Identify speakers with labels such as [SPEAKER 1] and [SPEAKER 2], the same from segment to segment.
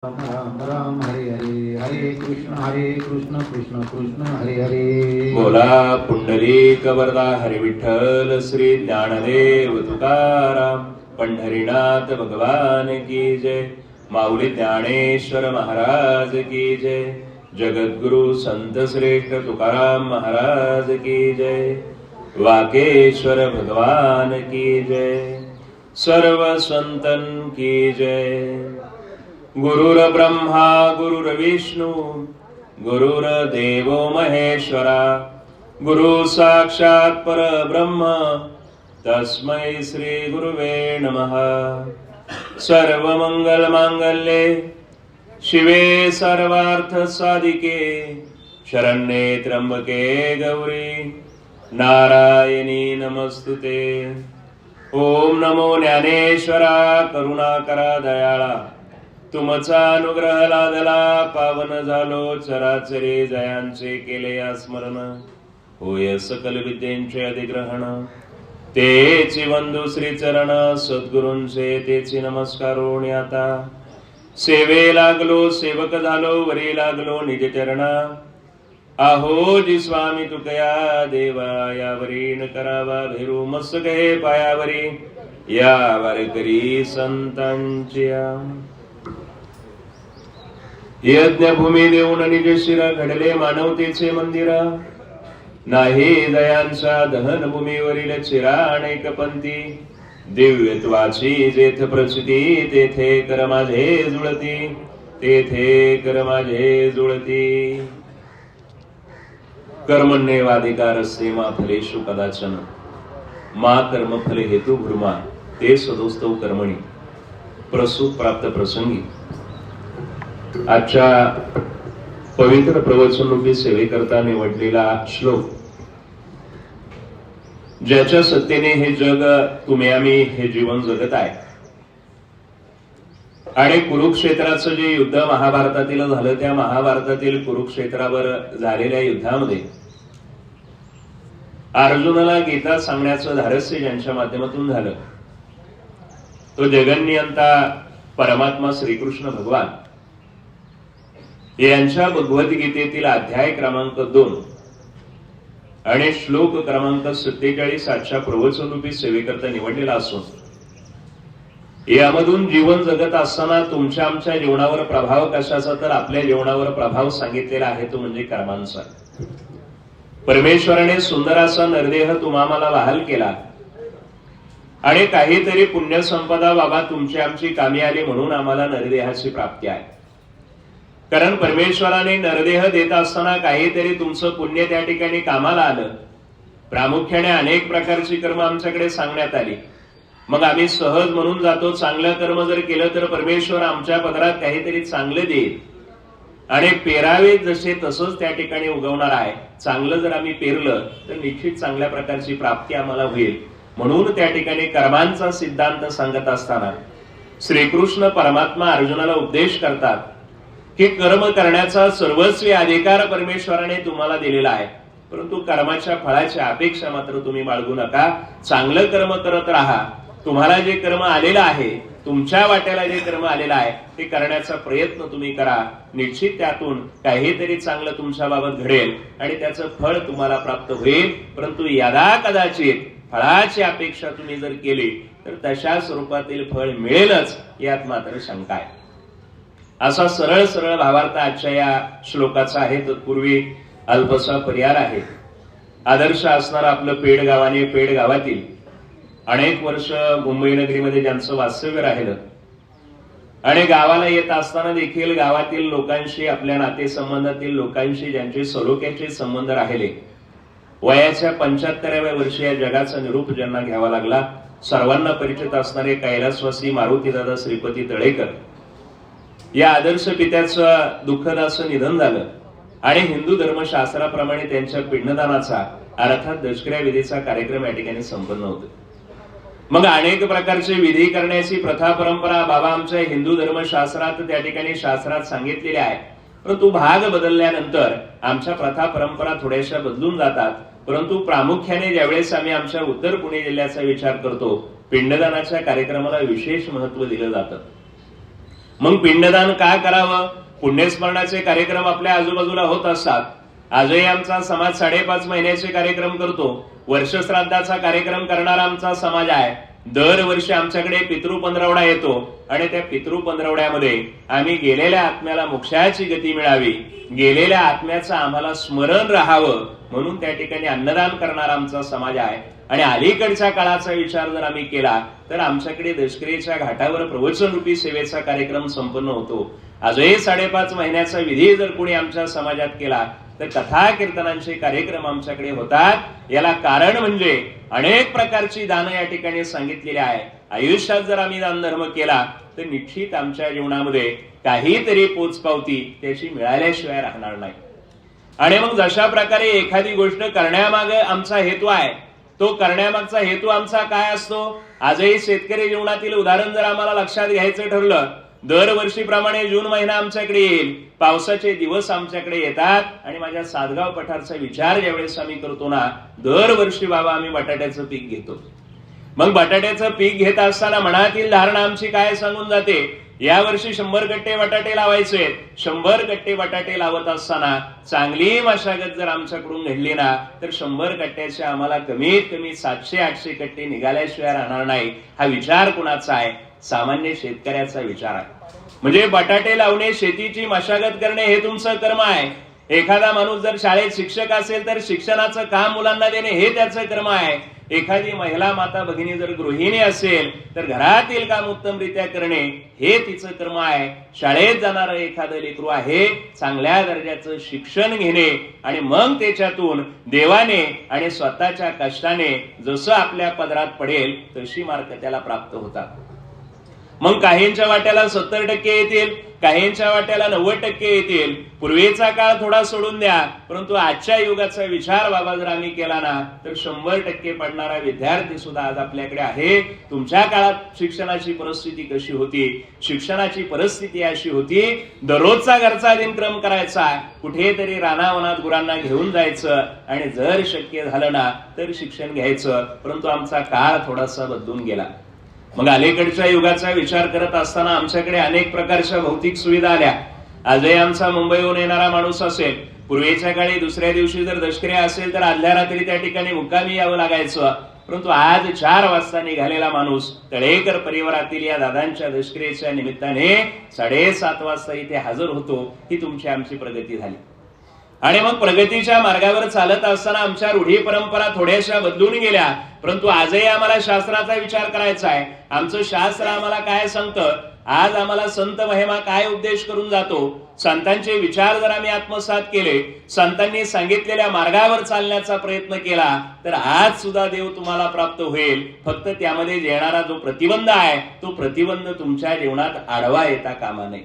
[SPEAKER 1] राम राम हरे हरे हरे कृष्ण कृष्ण कृष्ण हरे हरे।
[SPEAKER 2] बोला पुंडलिक वरदा हरी विठ्ठल श्री ज्ञानदेव तुकाराम पंढरीनाथ भगवान की जय। माऊली ज्ञानेश्वर महाराज की जय। जगद्गुरु संत श्रेष्ठ तुकाराम महाराज की जय। वाकेश्वर भगवान की जय। सर्व संतन की जय। गुरुर ब्रह्मा गुरुर्विष्णू गुरुर्देवो महेश्वरा गुरु साक्षात् परब्रह्म तस्मै श्री गुरुवे नमः। सर्वमंगल मांगल्ये शिवे सर्वार्थ साधिके शरण्ये त्र्यंबके गौरी नारायणी नमस्तुते। ओम नमो ज्ञानेश्वरा करुणाकरा दयाळा तुमचा अनुग्रह लादला पावन झालो चराचरे जयांचे केले या स्मरण होय सकल विद्येंचे अधिग्रहण तेची वंदू श्री चरण सद्गुरूंचे तेची नमस्कारोणी आता सेवे लागलो सेवक झालो वरी लागलो निज चरणा आहो जी स्वामी तुकया देवा यावरी न करावा भेरू मस्तके पायावरी या वारकरी संतांच्या यज्ञभूमी देऊन निज शिरा घडले मानवतेचे मंदिर नाही दयांच्या दहनभूमीवरील चिरा अनेक पंथी दिव्यत्वाची जेथ प्रचिती तेथे कर माझे जुळती तेथे कर माझे जुळती। कर्मण्येवाधिकारस्ते मा फलेषु कदाचन मा कर्मफले हेतु भ्रुमा ते सदोस्तव कर्मणी प्रसूत प्राप्त प्रसंगी आजच्या पवित्र प्रवचनरूपी सेवेकरता निवडलेला श्लोक ज्याच्या सत्तेने हे जग तुम्ही आम्ही हे जीवन जगत आहे आणि कुरुक्षेत्राचं जे युद्ध महाभारतातील झालं त्या महाभारतातील कुरुक्षेत्रावर झालेल्या युद्धामध्ये अर्जुनाला गीता सांगण्याचं धाडस्य ज्यांच्या माध्यमातून झालं तो जगन्नियंता परमात्मा श्रीकृष्ण भगवान यांच्या भगवद्गीतेतील अध्याय क्रमांक 2 आणि श्लोक क्रमांक 47 आजच्या प्रवचनरूपी सेवेकरता निवडलेला असून यामधून जीवन जगत असताना तुमच्या आमच्या जीवनावर प्रभाव कशाचा तर आपल्या जीवनावर प्रभाव सांगितलेला आहे तो म्हणजे कर्मांचा। परमेश्वराने सुंदर असा नरदेह तुम्हाला बहाल केला आणि काहीतरी पुण्य संपदा बाबा तुमची आमची कामी आली म्हणून आम्हाला नरदेहाची प्राप्ती आहे। कारण परमेश्वराने नरदेह देत असताना काहीतरी तुमचं पुण्य त्या ठिकाणी कामाला आलं। प्रामुख्याने अनेक प्रकारची कर्म आमच्याकडे सांगण्यात आली मग आम्ही सहज म्हणून जातो चांगलं कर्म जर केलं तर परमेश्वर आमच्या पदरात काहीतरी चांगलं देईल आणि पेरावे जसे तसंच त्या ठिकाणी उगवणार आहे। चांगलं जर आम्ही पेरलं तर निश्चित चांगल्या प्रकारची प्राप्ती आम्हाला होईल म्हणून त्या ठिकाणी कर्मांचा सिद्धांत सांगत असताना श्रीकृष्ण परमात्मा अर्जुनाला उपदेश करतात की कर्म करण्याचा सर्वस्वी अधिकार परमेश्वराने तुम्हाला दिलेला आहे परंतु कर्माच्या फळाची अपेक्षा मात्र तुम्ही बाळगू नका। चांगलं कर्म करत राहा। तुम्हाला जे कर्म आलेलं आहे तुमच्या वाट्याला जे कर्म आलेलं आहे ते करण्याचा प्रयत्न तुम्ही करा। निश्चित त्यातून काहीतरी चांगलं तुमच्या बाबत घडेल आणि त्याचं फळ तुम्हाला प्राप्त होईल। परंतु यदा कदाचित फळाची अपेक्षा तुम्ही जर केली तर तशा स्वरूपातील फळ मिळेलच यात मात्र शंका आहे। असा सरळ सरळ भावार्थ आजच्या या श्लोकाचा आहे। तत्पूर्वी अल्पसा पर्याय आहे। आदर्श असणार आपलं पेड गावाने पेड गावातील अनेक वर्ष मुंबई नगरीमध्ये ज्यांचं वास्तव्य राहिलं आणि गावाला येत असताना देखील गावातील लोकांशी आपल्या नातेसंबंधातील लोकांशी ज्यांचे सलोख्याचे संबंध राहिले वयाच्या 75व्या वर्षी या जगाचा निरूप ज्यांना घ्यावा लागला सर्वांना परिचित असणारे कैलासवासी मारुतीदादा श्रीपती तळेकर या आदर्श पित्याचं दुःखद असं निधन झालं आणि हिंदू धर्मशास्त्राप्रमाणे त्यांच्या पिंडदानाचा अर्थात दशक्रिया विधीचा कार्यक्रम या ठिकाणी संपन्न होतो। मग अनेक प्रकारचे विधी करण्याची प्रथा परंपरा बाबा आमच्या हिंदू धर्मशास्त्रात त्या ठिकाणी शास्त्रात सांगितलेले आहे परंतु भाग बदलल्यानंतर आमच्या प्रथा परंपरा थोड्याशा बदलून जातात। परंतु प्रामुख्याने ज्यावेळेस आम्ही आमच्या उत्तर पुणे जिल्ह्याचा विचार करतो पिंडदानाच्या कार्यक्रमाला विशेष महत्व दिलं जातं। मग पिंडदान का करावं? पुण्यस्मरणाचे कार्यक्रम आपल्या आजूबाजूला होत असतात. आजही आमचा समाज 5.5 महिन्याचे कार्यक्रम करतो. वर्षश्राद्धाचा कार्यक्रम करणारा आमचा समाज आहे. दरवर्षी आमच्याकडे पितृ पंधरवडा येतो आणि त्या पितृ पंधरवड्यामध्ये आम्ही गेलेल्या आत्म्याला मोक्षाची गती मिळावी, गेलेल्या आत्म्याचं आम्हाला स्मरण राहावं म्हणून त्या ठिकाणी अन्नदान करणारा आमचा समाज आहे. आणि अलीकडच्या काळाचा विचार जर आम्ही केला तर आमच्याकडे दशकरेच्या घाटावर प्रवचन रूपी सेवेचा कार्यक्रम संपन्न होतो. आजही 5.5 महिन्याचा विधी जर कोणी आमच्या समाजात केला तर कथा कीर्तनांचे कार्यक्रम आमच्याकडे होतात. याला कारण म्हणजे अनेक प्रकारची दानं या ठिकाणी सांगितलेली आहे. आयुष्यात जर आम्ही दान धर्म केला तर निश्चित आमच्या जीवनामध्ये काहीतरी पोचपावती त्याची मिळाल्याशिवाय राहणार नाही. आणि मग जशा प्रकारे एखादी गोष्ट करण्यामागे आमचा हेतू आहे, तो करण्यामागचा हेतू आमचा काय असतो? आजही शेतकरी जीवनातील उदाहरण जर आम्हाला लक्षात घ्यायचं ठरलं, दरवर्षीप्रमाणे जून महिना आमच्याकडे येईल, पावसाचे दिवस आमच्याकडे येतात आणि माझ्या सातगाव पठारचा विचार ज्यावेळेस आम्ही करतो ना, दरवर्षी बाबा आम्ही बटाट्याचं पीक घेतो. मग बटाट्याचं पीक घेत असताना मनातील धारणा आमची काय सांगून जाते? यावर्षी 100 गट्टे बटाटे लावायचे. 100 गट्टे बटाटे लावत असताना चांगली मशागत जर आमच्याकडून घडली ना तर 100 गट्ट्याचे आम्हाला कमीत कमी 700-800 गट्टे निघाल्याशिवाय राहणार नाही. हा विचार कुणाचा आहे? सामान्य शेतकऱ्याचा विचार आहे. म्हणजे बटाटे लावणे, शेतीची मशागत करणे हे तुमचं कर्म आहे. एखादा माणूस जर शाळेत शिक्षक असेल तर शिक्षणाचं काम मुलांना देणे हे त्याचं कर्म आहे. एखादी महिला माता भगिनी जर गृहिणी असेल तर घरातील काम उत्तमरित्या करणे हे तिचं कर्म आहे. शाळेत जाणारं एखादं लेकरू आहे, चांगल्या दर्जाचं शिक्षण घेणे आणि मग त्याच्यातून देवाने आणि स्वतःच्या कष्टाने जसं आपल्या पदरात पडेल तशी मार्क त्याला प्राप्त होतात. मग काहींच्या वाट्याला 70% येतील, काहींच्या वाट्याला 90% येतील. पूर्वीचा काळ थोडा सोडून द्या, परंतु आजच्या युगाचा विचार बाबा जर आम्ही केला ना तर 100% पडणारा विद्यार्थी सुद्धा आज आपल्याकडे आहे. तुमच्या काळात शिक्षणाची परिस्थिती कशी होती? शिक्षणाची परिस्थिती अशी होती, दररोजचा घरचा दिनक्रम करायचा, कुठेतरी रानावनात गुरांना घेऊन जायचं आणि जर शक्य झालं ना तर शिक्षण घ्यायचं. परंतु आमचा काळ थोडासा बदलून गेला. मग अलीकडच्या युगाचा विचार करत असताना आमच्याकडे अनेक प्रकारच्या भौतिक सुविधा आल्या. आजही आमचा मुंबईहून येणारा माणूस असेल, पूर्वीच्या काळी दुसऱ्या दिवशी जर दशकरी असेल तर आदल्या रात्री त्या ठिकाणी मुक्कामी यावं लागायचं. परंतु आज 4 वाजता निघालेला माणूस तळेकर परिवारातील या दादांच्या दशकरीच्या निमित्ताने 7:30 वाजता इथे हजर होतो. ही तुमची आमची प्रगती झाली. आणि मग प्रगतीच्या मार्गावर चालत असताना आमच्या रूढी परंपरा थोड्याशा बदलून गेल्या. परंतु आजही आम्हाला शास्त्राचा विचार करायचा आहे. आमचं शास्त्र आम्हाला काय सांगतं? आज आम्हाला संत महिमा काय उपदेश करून जातो? संतांचे विचार जर आम्ही आत्मसात केले, संतांनी सांगितलेल्या मार्गावर चालण्याचा प्रयत्न केला तर आज सुद्धा देव तुम्हाला प्राप्त होईल. फक्त त्यामध्ये येणारा जो प्रतिबंध आहे तो प्रतिबंध तुमच्या जीवनात आडवा येता कामा नये.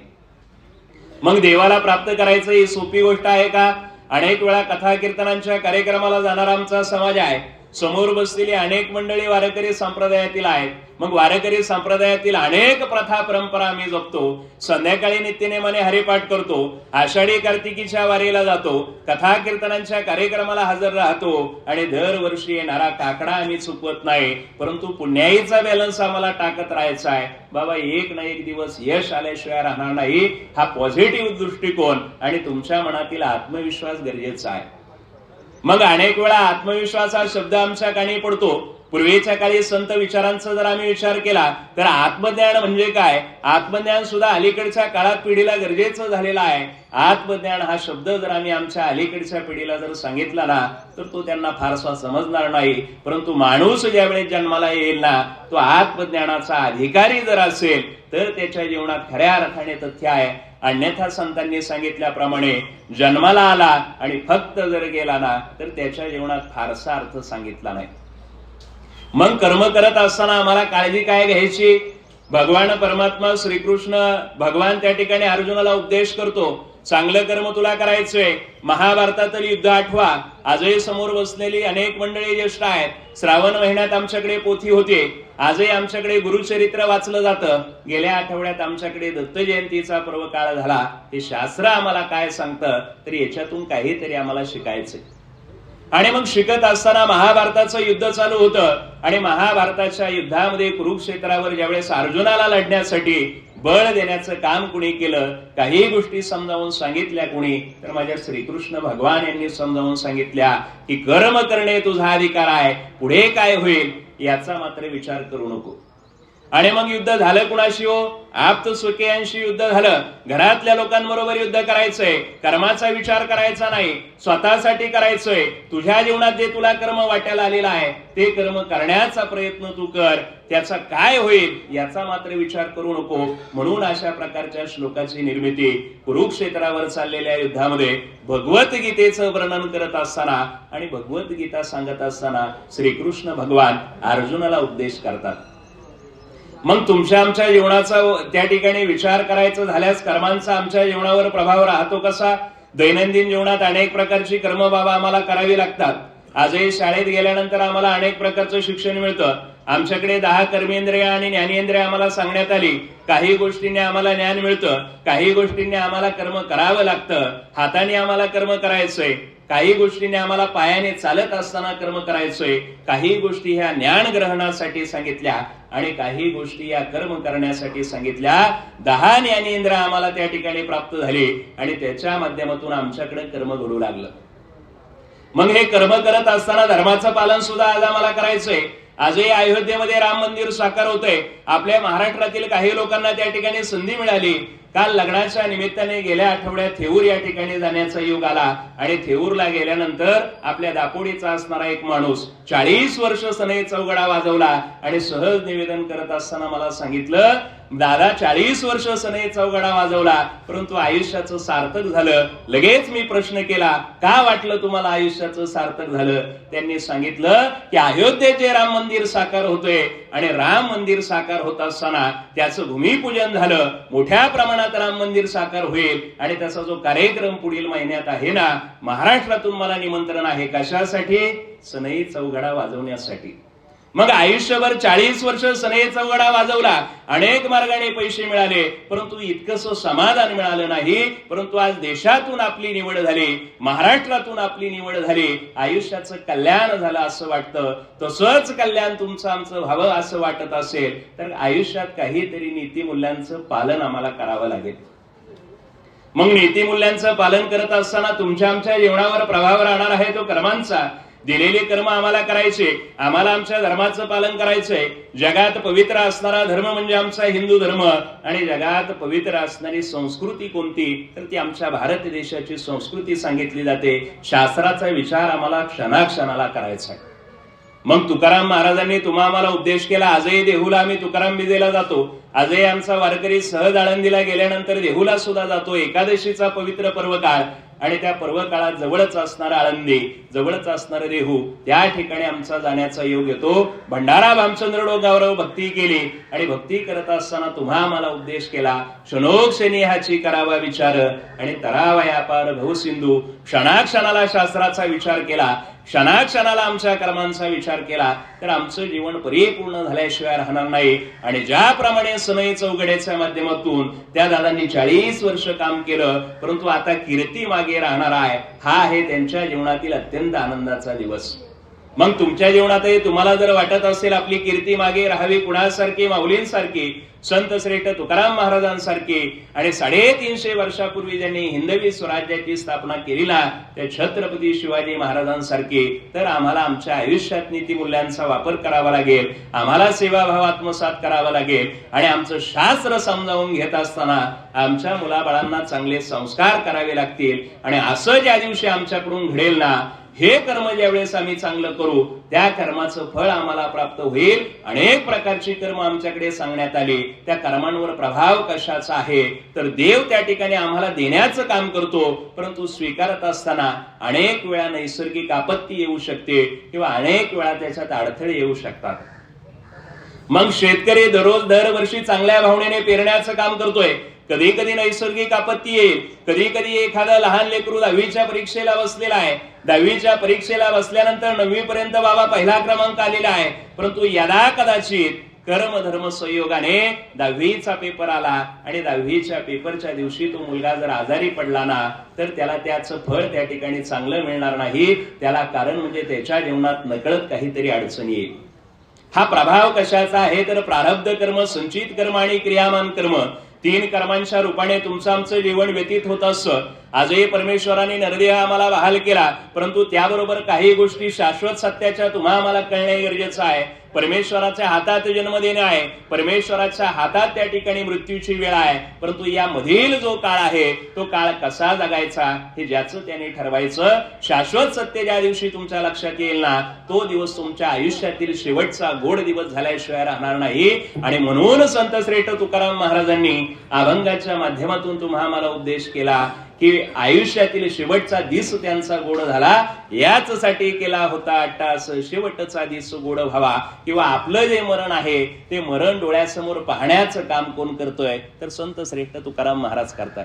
[SPEAKER 2] मग देवाला प्राप्त करायचं ही सोपी गोष्ट आहे का? अनेक वेळा कथा कीर्तनांच्या कार्यक्रमाला जाणारा आमचा समाज आहे. समोर बसलेली अनेक मंडळी वारकरी संप्रदायातील आहेत. मग वारकरी संप्रदायातील अनेक प्रथा परंपरा आम्ही जपतो. संध्याकाळी नित्यनेमाने हरिपाठ करतो, आषाढी कार्तिकीच्या वारीला जातो, कथा कीर्तनांच्या कार्यक्रमाला हजर राहतो आणि दरवर्षी येणारा काकडा आम्ही चुकवत नाही. परंतु पुण्याईचा बॅलन्स आम्हाला टाकत राहायचा आहे. बाबा एक ना एक दिवस यश आल्याशिवाय राहणार नाही. हा पॉझिटिव्ह दृष्टिकोन आणि तुमच्या मनातील आत्मविश्वास गरजेचा आहे. मग अनेक वेळा आत्मविश्वास हा शब्द आमच्या कानी पडतो. पूर्वीच्या काळी संत विचारांचा जर आम्ही विचार केला तर आत्मज्ञान म्हणजे काय? आत्मज्ञान सुद्धा अलीकडच्या काळात पिढीला गरजेचं झालेलं आहे. आत्मज्ञान हा शब्द जर आम्ही आमच्या अलीकडच्या पिढीला जर सांगितला ना तर तो त्यांना फारसा समजणार नाही. परंतु माणूस ज्यावेळेस जन्माला येईल ना तो आत्मज्ञानाचा अधिकारी जर असेल तर त्याच्या जीवनात खऱ्या अर्थाने तथ्य आहे. अन्यथा संतांनी सांगितल्याप्रमाणे जन्माला आला आणि फक्त जर गेला ना तर त्याच्या जीवनात फारसा अर्थ सांगितला नाही. मग कर्म करत असताना आम्हाला काळजी काय घ्यायची? भगवान परमात्मा श्रीकृष्ण भगवान त्या ठिकाणी अर्जुनाला उपदेश करतो, चांगलं कर्म तुला करायचंय. महाभारतातील युद्ध आठवा. आजही समोर बसलेली अनेक मंडळी ज्येष्ठ आहेत. श्रावण महिन्यात आमच्याकडे पोथी होते. आजही आमच्याकडे गुरुचरित्र वाचलं जातं. गेल्या आठवड्यात आमच्याकडे दत्त जयंतीचा पर्व काळ झाला. हे शास्त्र आम्हाला काय सांगतं तर याच्यातून काहीतरी आम्हाला शिकायचंय. आणि मग शिकत असताना महाभारताचं युद्ध चालू होतं आणि महाभारताच्या युद्धामध्ये कुरुक्षेत्रावर ज्यावेळेस अर्जुनाला लढण्यासाठी बळ देण्याचं काम कुणी केलं, काही गोष्टी समजावून सांगितल्या कुणी, तर माझ्या श्रीकृष्ण भगवान यांनी समजावून सांगितल्या की कर्म करणे तुझा अधिकार आहे, पुढे काय होईल याचा मात्र विचार करू नको. आणि मग युद्ध झालं कुणाशी हो? आप्त स्वकीयांशी युद्ध झालं. घरातल्या लोकांबरोबर युद्ध करायचंय, कर्माचा विचार करायचा नाही, स्वतःसाठी करायचंय. तुझ्या जीवनात जे तुला कर्म वाट्याला आलेला आहे ते कर्म करण्याचा प्रयत्न तू कर, त्याचा काय होईल याचा मात्र विचार करू नको. म्हणून अशा प्रकारच्या श्लोकाची निर्मिती कुरुक्षेत्रावर चाललेल्या युद्धामध्ये भगवद्गीतेचं वर्णन करत असताना आणि भगवद्गीता सांगत असताना श्रीकृष्ण भगवान अर्जुनाला उपदेश करतात. मग तुमच्या आमच्या जीवनाचा त्या ठिकाणी विचार करायचा झाल्यास कर्मांचा आमच्या जीवनावर प्रभाव राहतो कसा? दैनंदिन जीवनात अनेक प्रकारची कर्म बाबा आम्हाला करावी लागतात. आजही शाळेत गेल्यानंतर आम्हाला अनेक प्रकारचं शिक्षण मिळतं. आमच्याकडे 10 कर्मेंद्रिय आणि ज्ञानेंद्रिय आम्हाला सांगण्यात आली. काही गोष्टींनी आम्हाला ज्ञान मिळतं, काही गोष्टींनी आम्हाला कर्म करावं लागतं. हाताने आम्हाला कर्म करायचंय, काही गोष्टींनी आम्हाला पायाने चालत असताना कर्म करायचंय. काही गोष्टी ह्या ज्ञान ग्रहणासाठी सांगितल्या आणि काही गोष्टी या कर्म करण्यासाठी सांगितल्या. 10 ज्ञानेंद्र आम्हाला त्या ठिकाणी प्राप्त झाली आणि त्याच्या माध्यमातून आमच्याकडे कर्म घडू लागलं. मग हे कर्म करत असताना धर्माचं पालन सुद्धा आज आम्हाला करायचंय. आजही अयोध्येमध्ये राम मंदिर साकार होतंय. आपल्या महाराष्ट्रातील काही लोकांना त्या ठिकाणी संधी मिळाली. काल लग्नाच्या निमित्ताने गेल्या आठवड्यात थेऊर या ठिकाणी जाण्याचा योग आला आणि थेऊरला गेल्यानंतर आपल्या दापोडीचा असणारा एक माणूस 40 वर्ष सनई चौघडा वाजवला आणि सहज निवेदन करत असताना मला सांगितलं, दादा 40 वर्ष सनई चौघडा वाजवला परंतु आयुष्याचं सार्थक झालं. लगेच मी प्रश्न केला, का वाटलं तुम्हाला आयुष्याचं सार्थक झालं? त्यांनी सांगितलं की अयोध्येत जे राम मंदिर साकार होतोय आणि राम मंदिर साकार होत असताना त्याचं भूमिपूजन झालं, मोठ्या प्रमाणात राम मंदिर साकार होईल आणि त्याचा जो कार्यक्रम पुढील महिन्यात आहे ना, महाराष्ट्रातून मला निमंत्रण आहे. कशासाठी? सनई चौघडा वाजवण्यासाठी. मग आयुष्यभर 40 वर्ष सनई चौघडा वाजवला, अनेक मार्गाने पैसे मिळाले परंतु इतकंसं समाधान मिळालं नाही. परंतु आज देशातून आपली निवड झाली, महाराष्ट्रातून आपली निवड झाली, आयुष्याचं कल्याण झालं असं वाटतं. तसंच कल्याण तुमचं आमचं व्हावं असं वाटत असेल तर आयुष्यात काहीतरी नीतिमूल्यांचं पालन आम्हाला करावं लागेल. मग नीतिमूल्यांचं पालन करत असताना तुमच्या आमच्या जीवनावर प्रभाव राहणार आहे तो कर्मांचा. दिलेले कर्म आम्हाला करायचे, आम्हाला आमच्या धर्माचं पालन करायचंय. जगात पवित्र असणारा धर्म म्हणजे आमचा हिंदू धर्म आणि जगात पवित्र असणारी संस्कृती कोणती तर ती आमच्या भारत देशाची संस्कृती सांगितली जाते. शास्त्राचा विचार आम्हाला क्षणाक्षणाला करायचा आहे. मग तुकाराम महाराजांनी तुम्हा आम्हाला उपदेश केला. आजही देहूला आम्ही तुकाराम बिजेला जातो. आजही आमचा वारकरी सहज आळंदीला गेल्यानंतर देहूला सुद्धा जातो. एकादशीचा पवित्र पर्व काळ आणि त्या पर्व काळात जवळच असणार आळंदी, जवळच असणार देहू, त्या ठिकाणी आमचा जाण्याचा योग येतो. भंडारा भामचंद्र डोंगावर भक्ती केली आणि भक्ती करत असताना तुम्हा आम्हाला उपदेश केला, क्षणोक्षणी ह्याची करावा विचार आणि तरावया पार भवसिंधू. क्षणाक्षणाला शास्त्राचा विचार केला, क्षणाक्षणाला आमच्या कर्मांचा विचार केला तर आमचं जीवन परिपूर्ण झाल्याशिवाय राहणार नाही. आणि ज्याप्रमाणे सनई चौघड्याच्या माध्यमातून त्या दादांनी 40 वर्ष काम केलं परंतु आता कीर्ती मागे राहणार आहे, हा आहे त्यांच्या जीवनातील अत्यंत आनंदाचा दिवस. मग तुमच्या जीवनातही तुम्हाला जर वाटत असेल आपली कीर्ती मागे राहावी कुणासारखी, माऊलींसारखी, संत श्रेष्ठ तुकाराम महाराजांसारखी आणि 350 वर्षापूर्वी ज्यांनी हिंदवी स्वराज्याची स्थापना केली ना त्या छत्रपती शिवाजी महाराजांसारखी, तर आम्हाला आमच्या आयुष्यात नीतिमूल्यांचा वापर करावा लागेल, आम्हाला सेवाभाव आत्मसात करावा लागेल आणि आमचं शास्त्र समजावून घेत असताना आमच्या मुलाबाळांना चांगले संस्कार करावे लागतील. आणि असं ज्या दिवशी आमच्याकडून घडेल ना, हे कर्म ज्यावेळेस आम्ही चांगलं करू त्या कर्माचं फळ आम्हाला प्राप्त होईल. अनेक प्रकारची कर्म आमच्याकडे सांगण्यात आली. त्या कर्मांवर प्रभाव कशाचा आहे तर देव त्या ठिकाणी आम्हाला देण्याचं काम करतो परंतु स्वीकारत असताना अनेक वेळा नैसर्गिक आपत्ती येऊ शकते किंवा अनेक वेळा त्याच्यात अडथळे येऊ शकतात. मग शेतकरी दरवर्षी चांगल्या भावनेने पेरण्याचं काम करतोय, कधी कधी नैसर्गिक आपत्ती येईल, कधी कधी एखादा लहान लेकरू 10वीच्या परीक्षेला बसलेला आहे, 10वीच्या परीक्षेला बसल्यानंतर 9वी पर्यंत बाबा पहिला क्रमांक आलेला आहे परंतु यदा कदाचित कर्म धर्म संयोगाने 10वीचा पेपर आला आणि 10वीच्या पेपरच्या दिवशी तो मुलगा जर आजारी पडला ना तर त्याला त्याचं फळ त्या ठिकाणी चांगलं मिळणार नाही. त्याला कारण म्हणजे त्याच्या जीवनात नकळत काहीतरी अडचण येईल. हा प्रभाव कशाचा आहे तर प्रारब्ध कर्म, संचित कर्म आणि क्रियामान कर्म 3 कर्मांच्या रूपाने तुमचं आमचं जीवन व्यतीत होत असतं. आजही परमेश्वराने नरदेह आम्हाला बहाल केला, परंतु त्याबरोबर काही गोष्टी शाश्वत सत्याच्या तुम्हा आम्हाला कळणे गरजेचं आहे. परमेश्वराच्या हातात जन्म देणे आहे, परमेश्वराच्या हातात त्या ठिकाणी मृत्यूची वेळ आहे. परंतु या मधील जो काळ आहे तो काळ कसा जगायचा हे ज्याचं त्याने ठरवायचं. शाश्वत सत्य ज्या दिवशी तुमच्या लक्षात येईल ना, तो दिवस तुमच्या आयुष्यातील शेवटचा गोड दिवस झाल्याशिवाय राहणार नाही. आणि म्हणून संत श्रेष्ठ तुकाराम महाराजांनी अभंगाच्या माध्यमातून तुम्हा आम्हाला उपदेश केला की आयुष्यातील शेवटचा दिस त्यांचा गोड झाला, याच साठी केला होता अट्टास शेवटचा दिस गोड व्हावा. किंवा आपलं जे मरण आहे ते मरण डोळ्यासमोर पाहण्याचं काम कोण करतोय, तर संत श्रेष्ठ तुकाराम महाराज करताय.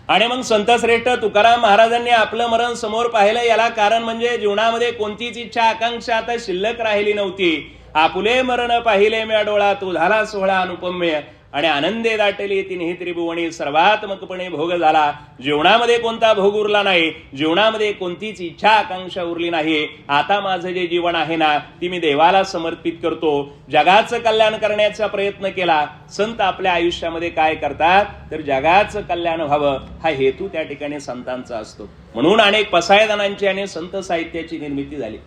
[SPEAKER 2] आणि मग संत श्रेष्ठ तुकाराम महाराजांनी आपलं मरण समोर पाहिलं. याला कारण म्हणजे जीवनामध्ये कोणतीच इच्छा आकांक्षा आता शिल्लक राहिली नव्हती. आपुले मरण पाहिले म्या डोळा, तो झाला सोहळा अनुपम्य, आणि आनंदे दाटली तिन्ही त्रिभुवनी, सर्वात्मकपणे भोग झाला. जीवनामध्ये कोणता भोग उरला नाही, जीवनामध्ये कोणतीच इच्छा आकांक्षा उरली नाही. आता माझं जे जीवन आहे ना, ती मी देवाला समर्पित करतो. जगाचं कल्याण करण्याचा प्रयत्न केला. संत आपल्या आयुष्यामध्ये काय करतात, तर जगाचं कल्याण व्हावं हा हेतू त्या ठिकाणी संतांचा असतो. म्हणून अनेक पसायदानांची आणि संत साहित्याची निर्मिती झाली.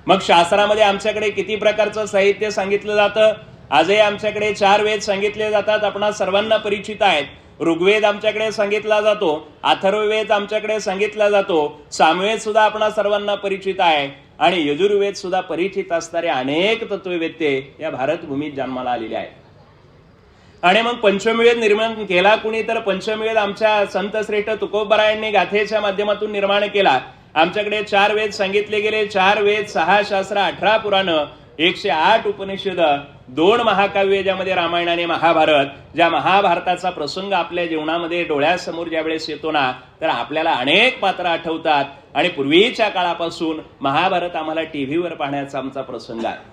[SPEAKER 2] मग शास्त्रामध्ये आमच्याकडे किती प्रकारचं साहित्य सांगितलं जातं. आजही आमच्याकडे 4 वेद सांगितले जातात, आपणा सर्वांना परिचित आहेत. ऋग्वेद आमच्याकडे सांगितला जातो, अथर्ववेद आमच्याकडे सांगितला जातो, सामवेद सुद्धा आपणा सर्वांना परिचित आहे, आणि यजुर्वेद सुद्धा परिचित असणारे अनेक तत्ववेत्ते या भारतभूमीत जन्माला आलेले आहेत. आणि मग पंचमवेद निर्माण केला कुणी, तर पंचमवेद आमच्या संत श्रेष्ठ तुकोबरायांनी गाथेच्या माध्यमातून निर्माण केला. आमच्याकडे 4 वेद सांगितले गेले. 4 वेद, 6 शास्त्र, 18 पुराण, 108 उपनिषद, 2 महाकाव्य ज्यामध्ये रामायण आणि महाभारत. ज्या महाभारताचा प्रसंग आपल्या जीवनामध्ये डोळ्यासमोर ज्या वेळेस येतो ना, तर आपल्याला अनेक पात्र आठवतात. आणि पूर्वीच्या काळापासून महाभारत आम्हाला टीव्हीवर पाहण्याचा आमचा प्रसंग आहे.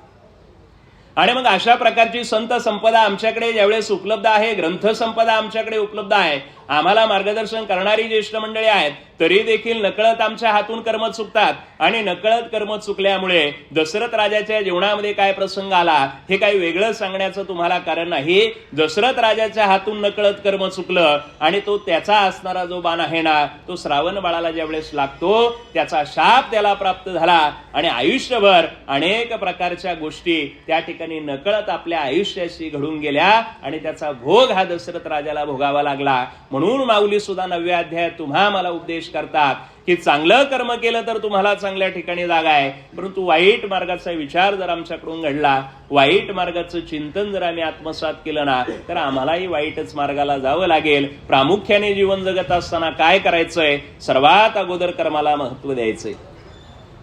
[SPEAKER 2] आणि मग अशा प्रकारची संत संपदा आमच्याकडे ज्यावेळेस उपलब्ध आहे, ग्रंथ संपदा आमच्याकडे उपलब्ध आहे, आम्हाला मार्गदर्शन करणारी ज्येष्ठ मंडळी आहेत, तरी देखील नकळत आमच्या हातून कर्म चुकतात. आणि नकळत कर्म चुकल्यामुळे दशरथ राजाच्या जीवनामध्ये काय प्रसंग आला हे काही वेगळं सांगण्याचं तुम्हाला कारण नाही. दशरथ राजाच्या हातून नकळत कर्म चुकलं, आणि तो त्याचा असणारा जो बाण आहे ना, तो श्रावण बाळाला ज्यावेळेस लागतो, त्याचा शाप त्याला प्राप्त झाला. आणि आयुष्यभर अनेक प्रकारच्या गोष्टी त्या ठिकाणी नकळत आपल्या आयुष्याशी घडून गेल्या, आणि त्याचा भोग हा दशरथ राजाला भोगावा लागला. म्हणून माऊली सुद्धा 9व्या अध्यायात तुम्हा मला उपदेश करतात की चांगलं कर्म केलं तर तुम्हाला चांगल्या ठिकाणी जागा आहे, परंतु वाईट मार्गाचा विचार जर आमच्याकडून घडला, वाईट मार्गाचं चिंतन जर आम्ही आत्मसात केलं ना, तर आम्हालाही वाईटच मार्गाला जावं लागेल. प्रामुख्याने जीवन जगत असताना काय करायचंय, सर्वात अगोदर कर्माला महत्व द्यायचंय.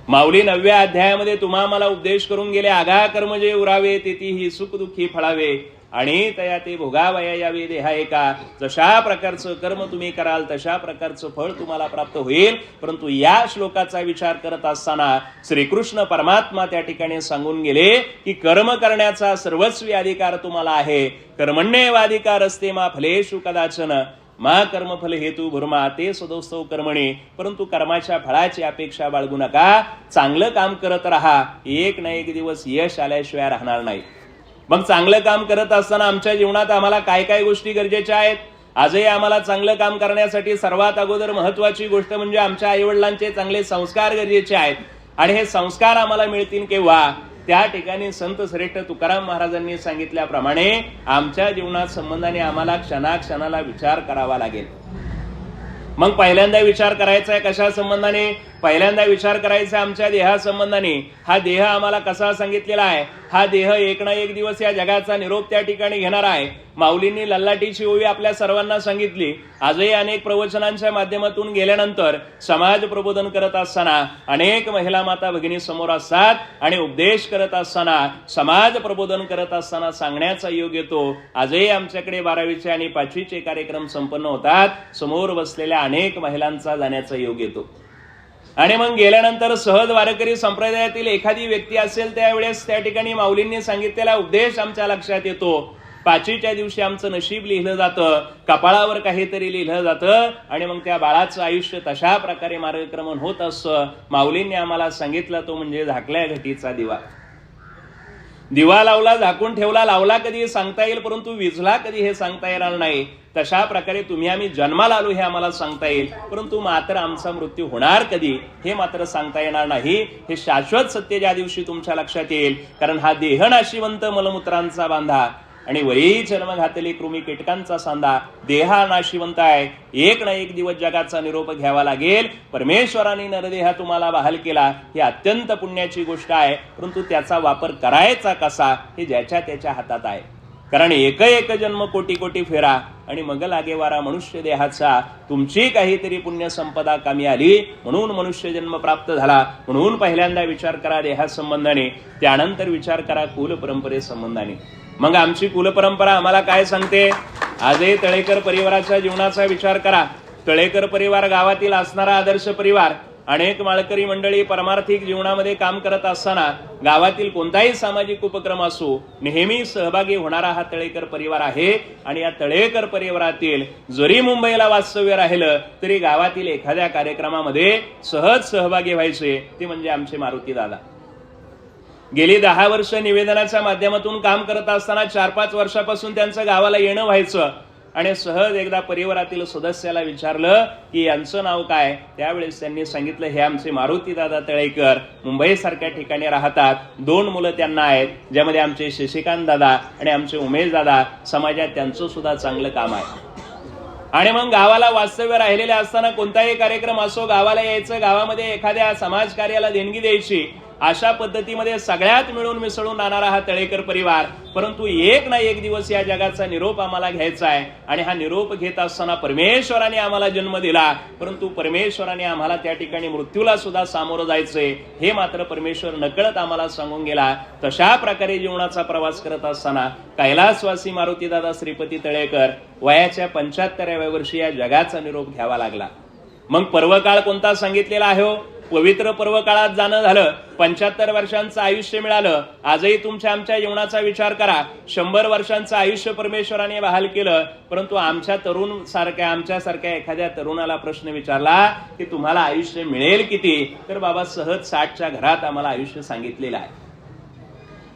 [SPEAKER 2] माऊली 9व्या अध्यायामध्ये तुम्हा मला उपदेश करून गेले. आघा कर्म जे उरावे तेथीही सुख दुःखी फळावे, आणि तया ते भोगावया यावे देहा एका. जशा प्रकारचं कर्म तुम्ही कराल तशा प्रकारचं फळ तुम्हाला प्राप्त होईल. परंतु या श्लोकाचा विचार करत असताना श्रीकृष्ण परमात्मा त्या ठिकाणी सांगून गेले की कर्म करण्याचा सर्वस्वी अधिकार तुम्हाला आहे. कर्मण्येवाधिकार असते मा फलेषु कदाचन, मा कर्मफल हेतू भुर्मा ते सदोस्तव कर्मणे. परंतु कर्माच्या फळाची अपेक्षा बाळगू नका. चांगलं काम करत राहा, एक ना एक दिवस यश आल्याशिवाय राहणार नाही. मग चांगलं काम करत असताना आमच्या जीवनात आम्हाला काय काय गोष्टी गरजेच्या आहेत. आजही आम्हाला चांगलं काम करण्यासाठी सर्वात अगोदर महत्वाची गोष्ट म्हणजे आमच्या आईवडिलांचे चांगले संस्कार गरजेचे आहेत. आणि हे संस्कार आम्हाला मिळतील केव्हा, त्या ठिकाणी संत श्रेष्ठ तुकाराम महाराजांनी सांगितल्याप्रमाणे आमच्या जीवनात संबंधाने आम्हाला क्षणाक्षणाला विचार करावा लागेल. मग पहिल्यांदा विचार करायचा आहे कशा संबंधाने, पहिल्यांदा विचार करायचा आमच्या देहा संबंधाने. हा देह आम्हाला कसा सांगितलेला आहे, हा देह एक ना एक दिवस या जगाचा निरोप त्या ठिकाणी घेणार आहे. माऊलींनी ललाटीची ओवी आपल्या सर्वांना सांगितली. आजही अनेक प्रवचनांच्या माध्यमातून गेल्यानंतर समाज प्रबोधन करत असताना अनेक महिला माता भगिनी समोर असतात, आणि उपदेश करत असताना समाज प्रबोधन करत असताना सांगण्याचा योग येतो. आजही आमच्याकडे 12वीचे आणि 5वीचे कार्यक्रम संपन्न होतात, समोर बसलेल्या अनेक महिलांचा जाण्याचा योग येतो. आणि मग गेल्यानंतर सहज वारकरी संप्रदायातील एखादी व्यक्ती असेल, त्यावेळेस त्या ठिकाणी माऊलींनी सांगितलेला उपदेश आमच्या लक्षात येतो. 5वीच्या दिवशी आमचं नशीब लिहिलं जातं, कपाळावर काहीतरी लिहिलं जातं, आणि मग त्या बाळाचं आयुष्य तशा प्रकारे मार्गक्रमण होत असतं. माऊलींनी आम्हाला सांगितलं तो म्हणजे झाकल्या घटीचा दिवा. दिवा लावला, झाकून ठेवला, लावला कधी सांगता येईल, परंतु विझला कधी हे सांगता येणार नाही. तशा प्रकारे तुम्ही आम्ही जन्माला आलो हे आम्हाला सांगता येईल, परंतु मात्र आमचा मृत्यू होणार कधी हे मात्र सांगता येणार नाही. हे शाश्वत सत्य ज्या दिवशी तुमच्या लक्षात येईल, कारण हा देह नाशिवंत मलमूत्रांचा बांधा आणि वरी जन्म घातले कृमी कीटकांचा सांधा. देहा नाशिवंत आहे, एक ना एक दिवस जगाचा निरोप घ्यावा लागेल. परमेश्वराने नरदेह तुम्हाला बहाल केला, ही अत्यंत पुण्याची गोष्ट आहे, परंतु त्याचा वापर करायचा कसा हे ज्याच्या त्याच्या हातात आहे. कारण एक एक जन्म कोटी कोटी फेरा आणि मग लागे वारा मनुष्य देहाचा. तुमची काहीतरी पुण्य संपदा कामी आली म्हणून मनुष्य जन्म प्राप्त झाला. म्हणून पहिल्यांदा विचार करा देहासंबंधाने, त्यानंतर विचार करा कुल परंपरे संबंधाने. मग आमची कुलपरंपरा आम्हाला काय सांगते? आजही तळेकर परिवाराच्या जीवनाचा विचार करा. तळेकर परिवार गावातील असणारा आदर्श परिवार. अनेक माळकरी मंडळी परमार्थिक जीवनामध्ये काम करत असताना गावातील कोणताही सामाजिक उपक्रम असो नेहमी सहभागी होणारा हा तळेकर परिवार आहे. आणि या तळेकर परिवारातील जरी मुंबईला वास्तव्य राहिलं तरी गावातील एखाद्या कार्यक्रमामध्ये सहज सहभागी व्हायचे ते म्हणजे आमचे मारुती दादा. गेली 10 वर्ष निवेदनाच्या माध्यमातून काम करत असताना 4-5 वर्षापासून त्यांचं गावाला येणं व्हायचं. आणि सहज एकदा परिवारातील सदस्याला विचारलं की यांचं नाव काय, त्यावेळेस त्यांनी सांगितलं हे आमचे मारुती दादा तळेकर मुंबई सारख्या ठिकाणी राहतात. 2 मुलं त्यांना आहेत, ज्यामध्ये आमचे शशिकांत दादा आणि आमचे उमेश दादा. समाजात त्यांचं सुद्धा चांगलं काम आहे. आणि मग गावाला वास्तव्य राहिलेले असताना कोणताही कार्यक्रम असो गावाला यायचं, गावामध्ये एखाद्या समाज कार्याला देणगी द्यायची. अशा पद्धतीमध्ये सगळ्यात मिळून मिसळून राहणारा हा तळेकर परिवार. परंतु एक ना एक दिवस या जगाचा निरोप आम्हाला घ्यायचा आहे. आणि हा निरोप घेत असताना परमेश्वराने आम्हाला जन्म दिला, परंतु परमेश्वराने आम्हाला त्या ठिकाणी मृत्यूला सुद्धा सामोरं जायचंय हे मात्र परमेश्वर नकळत आम्हाला सांगून गेला. तशा प्रकारे जीवनाचा प्रवास करत असताना कैलासवासी मारुतीदादा श्रीपती तळेकर वयाच्या 75व्या वर्षी या जगाचा निरोप घ्यावा लागला. मग पर्वकाळ कोणता सांगितलेला आहे? पवित्र पर्व काळात जाणं झालं. 75 वर्षांचं आयुष्य मिळालं. आजही तुमच्या आमच्या जीवनाचा विचार करा. 100 वर्षांचं आयुष्य परमेश्वराने बहाल केलं, परंतु आमच्यासारख्या एखाद्या तरुणाला प्रश्न विचारला की तुम्हाला आयुष्य मिळेल किती, तर बाबा सहज 60च्या घरात आम्हाला आयुष्य सांगितलेलं आहे.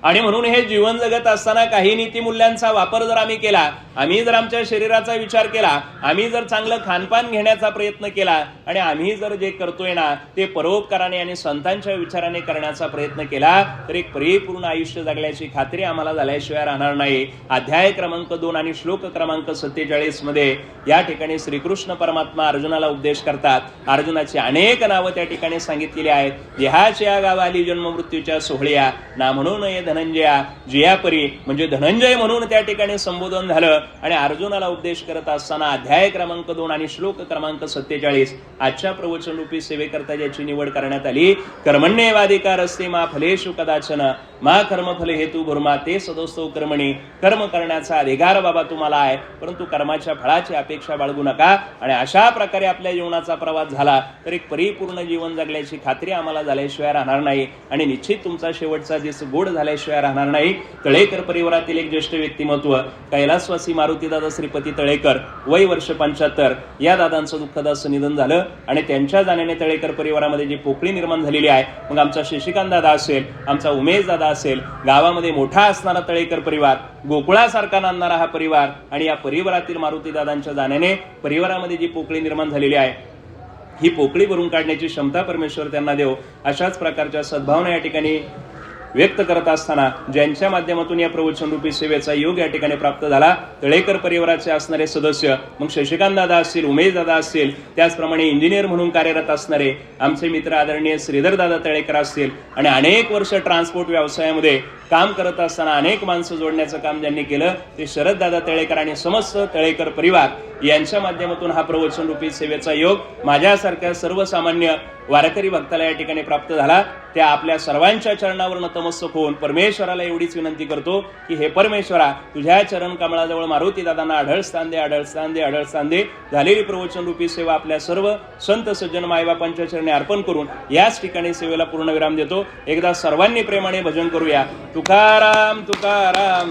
[SPEAKER 2] आणि म्हणून हे जीवन जगत असताना काही नीतिमूल्यांचा वापर जर आम्ही केला, आम्ही जर आमच्या शरीराचा विचार केला, आम्ही जर चांगलं खानपान घेण्याचा प्रयत्न केला आणि आम्ही जर जे करतोय ना ते परोपकाराने आणि संतांच्या विचाराने करण्याचा प्रयत्न केला तर एक परिपूर्ण आयुष्य जगल्याची खात्री आम्हाला झाल्याशिवाय राहणार नाही. अध्याय क्रमांक 2 आणि श्लोक क्रमांक 47 मध्ये या ठिकाणी श्रीकृष्ण परमात्मा अर्जुनाला उपदेश करतात. अर्जुनाची अनेक नावं त्या ठिकाणी सांगितलेली आहेत. देहाच्या गावाली जन्म मृत्यूच्या सोहळ्या ना म्हणून धनंजया जियापरी, म्हणजे धनंजय म्हणून त्या ठिकाणी संबोधन झालं. आणि अर्जुनाला उपदेश करत असताना अध्याय क्रमांक 2 आणि श्लोक क्रमांक 47 आजच्या प्रवचन रूपी सेवेकरता ज्याची निवड करण्यात आली. कर्मण्येवाधिकार असते मा फलेषु कदाचन मा कर्मफल हेतू भूर्मा ते सदोस्तव कर्मणी. कर्म करण्याचा अधिकार बाबा तुम्हाला आहे, परंतु कर्माच्या फळाची अपेक्षा बाळगू नका. आणि अशा प्रकारे आपल्या जीवनाचा प्रवास झाला तर एक परिपूर्ण जीवन जगल्याची खात्री आम्हाला झाल्याशिवाय राहणार नाही. आणि निश्चित तुमचा शेवटचा दिवस गोड झाल्याशिवाय राहणार नाही. तळेकर परिवारातील एक ज्येष्ठ व्यक्तिमत्व कैलासवासी मारुतीदादा श्रीपती तळेकर, वय वर्ष 75. या दादांचं दुःखद असं निधन झालं. आणि त्यांच्या जाण्याने तळेकर परिवारामध्ये जी पोकळी निर्माण झालेली आहे, मग आमचा शशिकांत दादा असेल, आमचा उमेश दादा असेल, गावामध्ये मोठा असणारा तळेकर परिवार, गोकुळासारखा नांदणारा हा परिवार, आणि या परिवारातील मारुतीदादांच्या जाण्याने परिवारामध्ये जी पोकळी निर्माण झालेली आहे ही पोकळी भरून काढण्याची क्षमता परमेश्वर त्यांना देव. अशाच प्रकारच्या सद्भावना या ठिकाणी व्यक्त करत असताना ज्यांच्या माध्यमातून या प्रवचन रूपी सेवेचा योग या ठिकाणी प्राप्त झाला, तळेकर परिवाराचे असणारे सदस्य, मग शशिकांत दादा असतील, उमेश दादा असतील, त्याचप्रमाणे इंजिनियर म्हणून कार्यरत असणारे आमचे मित्र आदरणीय श्रीधर दादा तळेकर असतील, आणि अनेक वर्ष ट्रान्सपोर्ट व्यवसायामध्ये काम करत असताना अनेक माणसं जोडण्याचं काम ज्यांनी केलं ते शरद दादा तळेकर आणि समस्त तळेकर परिवार यांच्या माध्यमातून हा प्रवचन रूपी सेवेचा योग माझ्यासारख्या सर्वसामान्य वारकरी भक्ताला या ठिकाणी प्राप्त झाला. त्या आपल्या सर्वांच्या चरणावर नतमस्तक होऊन परमेश्वराला एवढीच विनंती करतो की हे परमेश्वरा, तुझ्या चरण कमळाजवळ मारुती दादांना आढळ स्थान दे. झालेली प्रवचन रूपी सेवा आपल्या सर्व संत सज्जन मायबापांच्या चरणी अर्पण करून याच ठिकाणी सेवेला पूर्ण विराम देतो. एकदा सर्वांनी प्रेमाने भजन करूया. तुकाराम तुकाराम.